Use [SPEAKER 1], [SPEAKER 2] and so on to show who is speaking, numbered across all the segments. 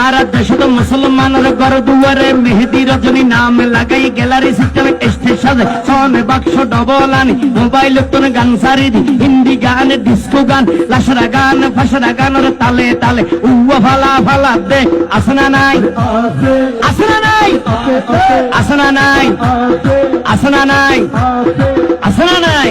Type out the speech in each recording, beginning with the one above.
[SPEAKER 1] আর দেশ তো মুসলমানের ঘর দুয়ারে মেহেদি রজনী নাম লাগাই গ্যালারি সিস্টেমে স্টেজ সাজে সনে বাক্স ডবল আনি মোবাইল তোর গান সারি দি হিন্দি গান ডিস্কো গান লাসরা গান ফাসরা গানের তালে তালে উয়া ফালা ফালা দে আসনা নাই আসনা নাই আসনা নাই আসনা নাই আসনা নাই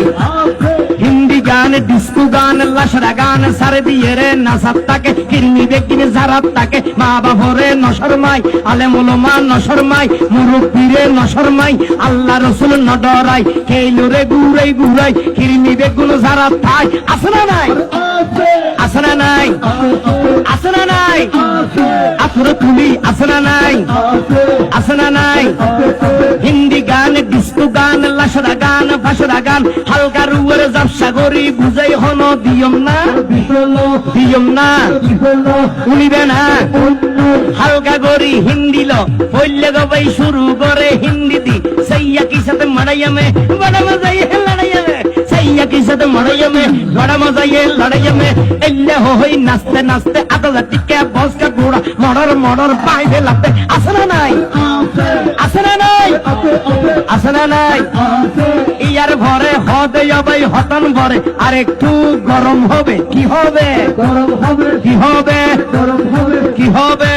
[SPEAKER 1] হিন্দি গান ডিস্কো গান লাসরা গান সারে দিয়ে রে নাসাত্তাকে কিরমি বেকিনে জারাত্তাকে মা বাবরে নশরমাই আলেম ওলামা নশরমাই মুরব্বিরে নশরমাই আল্লাহ রাসূল নডরাই খেইলো রে গুরাই গুরাই কিরমি বেগুন জারাত থাই আসনা নাই আসনা নাই আসনা নাই আফরে তুলি আসনা নাই আসনা নাই হিন্দি গান ডিস্কো গান লাসরা গান ফাসরা গান হালকা রুয়ের ব্যবসা করি বুঝাই হন দিয়ম না দিয়ম না উনিবে না হালকা করি হিন্দি লো বললে গবাই শুরু করে হিন্দি দি সাইয়া কি সাথে মারাইয়ামে বড় মজাই লড়াইয়ামে সাইয়া কি সাথে মারাইয়ামে বড় মজাই লড়াইয়ামে এল্লে হই নাচতে নাচতে আদা টিকে বস কা ঘোড়া মড়র মড়র বাইরে লাগতে আসনা নাই আসনা নাই আসনা নাই ইয়ার ভরে হদে যাবাই হতন ভরে আর একটু গরম হবে কি হবে গরম হবে কি হবে গরম হবে কি হবে